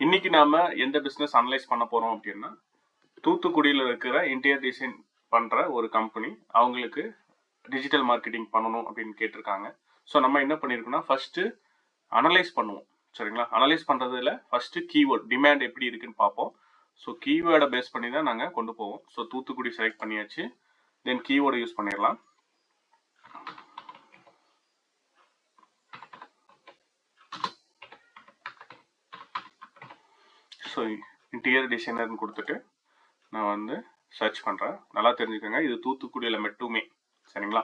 இன்னைக்கு நாம எந்த பிஸ்னஸ் அனலைஸ் பண்ண போறோம் அப்படின்னா, தூத்துக்குடியில் இருக்கிற இன்டீரியர் டிசைன் பண்ற ஒரு கம்பெனி. அவங்களுக்கு டிஜிட்டல் மார்க்கெட்டிங் பண்ணணும் அப்படின்னு கேட்டிருக்காங்க. ஸோ நம்ம என்ன பண்ணியிருக்கோம்னா, ஃபர்ஸ்ட் அனலைஸ் பண்ணுவோம். சரிங்களா? அனலைஸ் பண்றதுல ஃபர்ஸ்ட் கீவேர்ட் டிமாண்ட் எப்படி இருக்குன்னு பார்ப்போம். ஸோ கீவேர்டை பேஸ் பண்ணி தான் நாங்கள் கொண்டு போவோம். ஸோ தூத்துக்குடி செலக்ட் பண்ணியாச்சு. தென் கீவேர்டை யூஸ் பண்ணிடலாம். ஸோ இன்டீரியர் டிசைனர்னு கொடுத்துட்டு நான் வந்து சர்ச் பண்ணுறேன். நல்லா தெரிஞ்சுக்கோங்க, இது தூத்துக்குடியில் மட்டுமே. சரிங்களா?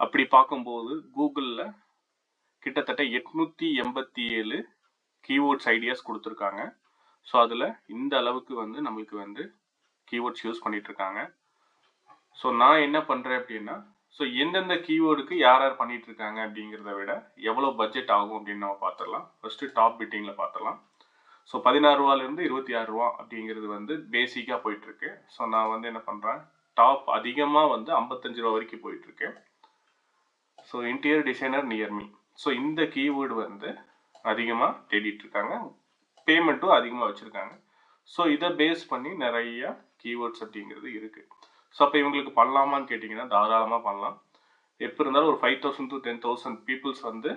அப்படி பார்க்கும்போது கூகுளில் கிட்டத்தட்ட 887 கீவேர்ட்ஸ் ஐடியாஸ் கொடுத்துருக்காங்க. ஸோ அதில் இந்த அளவுக்கு வந்து நம்மளுக்கு வந்து கீவேர்ட்ஸ் யூஸ் பண்ணிட்டு இருக்காங்க. ஸோ நான் என்ன பண்ணுறேன் அப்படின்னா, ஸோ எந்தெந்த கீவேர்டுக்கு யார் யார் பண்ணிட்டு இருக்காங்க அப்படிங்கிறத விட எவ்வளோ பட்ஜெட் ஆகும் அப்படின்னு நம்ம பார்த்துடலாம். ஃபர்ஸ்ட் டாப் பிட்டிங்கில் பார்த்துடலாம். ஸோ 16 ரூபாலேருந்து 26 ரூபா அப்படிங்கிறது வந்து பேசிக்காக போயிட்டு இருக்கு. ஸோ நான் வந்து என்ன பண்ணுறேன், டாப் அதிகமாக வந்து 55 ரூபா வரைக்கும் போயிட்டு இருக்கு. So interior designer near me. So இந்த கீவேர்டு வந்து அதிகமாக தேடிட்டு இருக்காங்க, பேமெண்ட்டும் அதிகமாக வச்சுருக்காங்க. ஸோ இதை பேஸ் பண்ணி நிறைய கீவேர்ட்ஸ் அப்படிங்கிறது இருக்குது. ஸோ அப்போ இவங்களுக்கு பண்ணலாமான்னு கேட்டிங்கன்னா தாராளமாக பண்ணலாம். எப்போ இருந்தாலும் ஒரு 5000 to 10,000 பீப்புள்ஸ் வந்து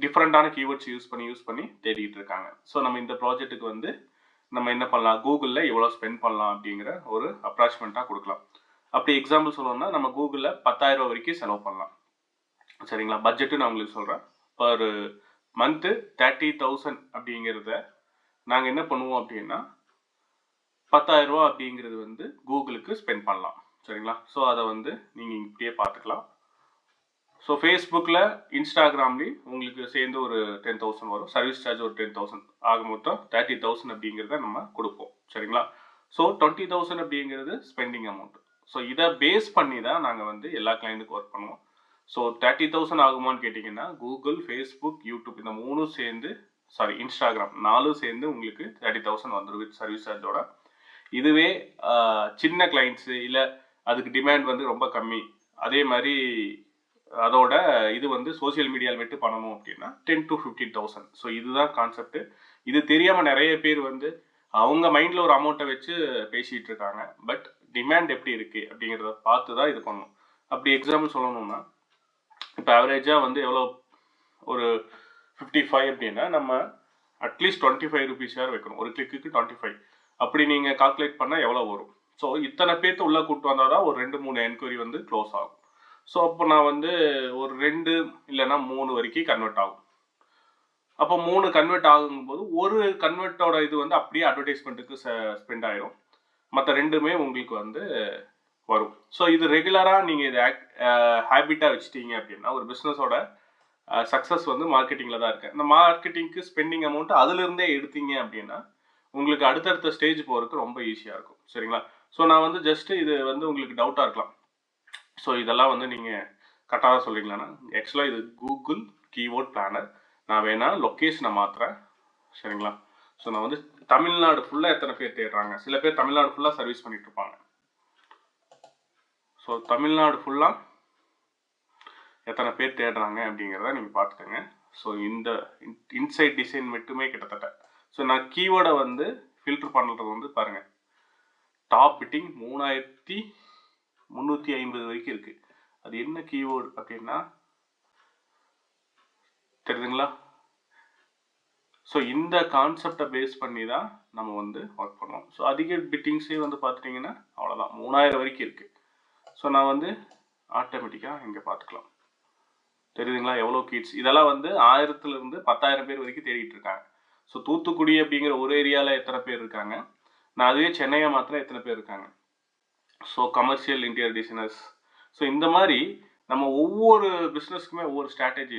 டிஃப்ரெண்டான கீவேர்ட்ஸ் யூஸ் பண்ணி தேடிட்டு இருக்காங்க. ஸோ நம்ம இந்த ப்ராஜெக்ட்டுக்கு வந்து நம்ம என்ன பண்ணலாம், கூகுளில் எவ்வளோ ஸ்பெண்ட் பண்ணலாம் அப்படிங்கிற ஒரு அப்ராக்சிமேட்டாக கொடுக்கலாம். அப்படி எக்ஸாம்பிள் சொல்லணும்னா நம்ம கூகுளில் 10,000 ரூபா வரைக்கும் செலவு பண்ணலாம். சரிங்களா? பட்ஜெட்டு நான் உங்களுக்கு சொல்கிறேன். பர் மந்த்து 30,000 அப்படிங்கிறத நாங்கள் என்ன பண்ணுவோம் அப்படின்னா, 10,000 ரூபா அப்படிங்கிறது வந்து கூகுளுக்கு ஸ்பெண்ட் பண்ணலாம். சரிங்களா? ஸோ அதை வந்து நீங்கள் இப்படியே பார்த்துக்கலாம். ஸோ ஃபேஸ்புக்கில் இன்ஸ்டாகிராம்லேயும் உங்களுக்கு சேர்ந்து ஒரு 10,000 வரும். சர்வீஸ் சார்ஜ் ஒரு 10,000 ஆக மொத்தம் 30,000 அப்படிங்கிறத நம்ம கொடுப்போம். சரிங்களா? ஸோ 20,000 அப்படிங்கிறது ஸ்பெண்டிங் அமௌண்ட். ஸோ இதை பேஸ் பண்ணி தான் நாங்கள் வந்து எல்லா கிளைண்ட்டுக்கும் ஒர்க் பண்ணுவோம். ஸோ 30,000 ஆகுமான்னு கேட்டிங்கன்னா, கூகுள், ஃபேஸ்புக், யூடியூப் இந்த 3 சேர்ந்து, இன்ஸ்டாகிராம் 4 சேர்ந்து உங்களுக்கு 30,000 வந்துடும் வித் சர்வீஸ் சார்ஜோட. இதுவே சின்ன கிளைண்ட்ஸு இல்லை அதுக்கு டிமாண்ட் வந்து ரொம்ப கம்மி, அதே மாதிரி அதோட இது வந்து சோசியல் மீடியாவில் விட்டு பண்ணணும் அப்படின்னா 10 to 15,000. ஸோ இதுதான் கான்செப்ட். இது தெரியாமல் நிறைய பேர் வந்து அவங்க மைண்டில் ஒரு அமௌண்ட்டை வச்சு பேசிகிட்டு இருக்காங்க. பட் டிமாண்ட் எப்படி இருக்குது அப்படிங்கிறத பார்த்து தான் இது பண்ணணும். அப்படி எக்ஸாம்பிள் சொல்லணும்னா, இப்போ ஆவரேஜாக வந்து எவ்வளோ, ஒரு 55 அப்படின்னா நம்ம அட்லீஸ்ட் 25 rupees வைக்கணும். ஒரு கிளிக்கு 25. அப்படி நீங்கள் கால்குலேட் பண்ணால் எவ்வளோ வரும்? ஸோ இத்தனை பேர்த்து உள்ளே கூப்பிட்டு வந்தால் தான் ஒரு 2-3 என்கொயரி வந்து க்ளோஸ் ஆகும். ஸோ அப்போ நான் வந்து ஒரு 2 இல்லைன்னா 3 வரைக்கும் கன்வெர்ட் ஆகும். அப்போ 3 கன்வெர்ட் ஆகும்போது ஒரு கன்வெர்ட்டோட இது வந்து அப்படியே அட்வர்டைஸ்மெண்ட்டுக்கு ஸ்பெண்ட் ஆயிரும். மற்ற 2மே உங்களுக்கு வந்து வரும். ஸோ இது ரெகுலராக நீங்கள் இதை ஹேபிட்டாக வச்சுட்டீங்க அப்படின்னா, ஒரு பிஸ்னஸோட சக்ஸஸ் வந்து மார்க்கெட்டிங்கில் தான் இருக்குது. இந்த மார்க்கெட்டிங்க்கு ஸ்பெண்டிங் அமௌண்ட் அதிலிருந்தே எடுத்தீங்க அப்படின்னா உங்களுக்கு அடுத்தடுத்த ஸ்டேஜ் போகிறதுக்கு ரொம்ப ஈஸியாக இருக்கும். சரிங்களா? ஸோ நான் வந்து ஜஸ்ட்டு இது வந்து உங்களுக்கு டவுட்டாக இருக்கலாம். ஸோ இதெல்லாம் வந்து நீங்கள் கரெக்டாக தான் சொல்கிறீங்களாண்ணா? ஆக்சுவலாக இது கூகுள் கீவேர்ட் பிளானர். நான் வேணால் லொக்கேஷனை மாற்றுறேன். சரிங்களா? ஸோ நான் வந்து தமிழ்நாடு ஃபுல்லாக எத்தனை பேர் தேடுறாங்க, சில பேர் தமிழ்நாடு ஃபுல்லாக சர்வீஸ் பண்ணிட்டு இருப்பாங்க. ஸோ தமிழ்நாடு ஃபுல்லாக எத்தனை பேர் தேடுறாங்க அப்படிங்கிறத நீங்கள் பார்த்துக்கோங்க. ஸோ இந்த இன்சைட் டிசைன் மட்டுமே கிட்டத்தட்ட, ஸோ நான் கீவேர்டை வந்து ஃபில்டர் பண்ணுறது வந்து பாருங்கள், டாப் பிட்டிங் 3,350 வரைக்கும் இருக்குது. அது என்ன கீவேர்டு அப்படின்னா தெரியுதுங்களா? ஸோ இந்த கான்செப்டை பேஸ் பண்ணி தான் நம்ம வந்து ஒர்க் பண்ணுவோம். ஸோ அதிக பிட்டிங்ஸே வந்து பார்த்துட்டிங்கன்னா அவ்வளோதான், 3,000 வரைக்கும் இருக்குது. ஸோ நான் வந்து ஆட்டோமேட்டிக்காக இங்கே பார்த்துக்கலாம். தெரியுதுங்களா எவ்வளோ கிட்ஸ்? இதெல்லாம் வந்து 1000லேருந்து 10,000 பேர் வரைக்கும் தேடிட்டு இருக்காங்க. ஸோ தூத்துக்குடி அப்படிங்கிற ஒரு ஏரியாவில் எத்தனை பேர் இருக்காங்க, நான் அதுவே சென்னையை மாத்திரம் எத்தனை பேர் இருக்காங்க. So commercial interior designers. So இந்த மாதிரி நம்ம ஒவ்வொரு பிஸ்னஸ்க்குமே ஒவ்வொரு ஸ்ட்ராட்டஜி இருக்குது.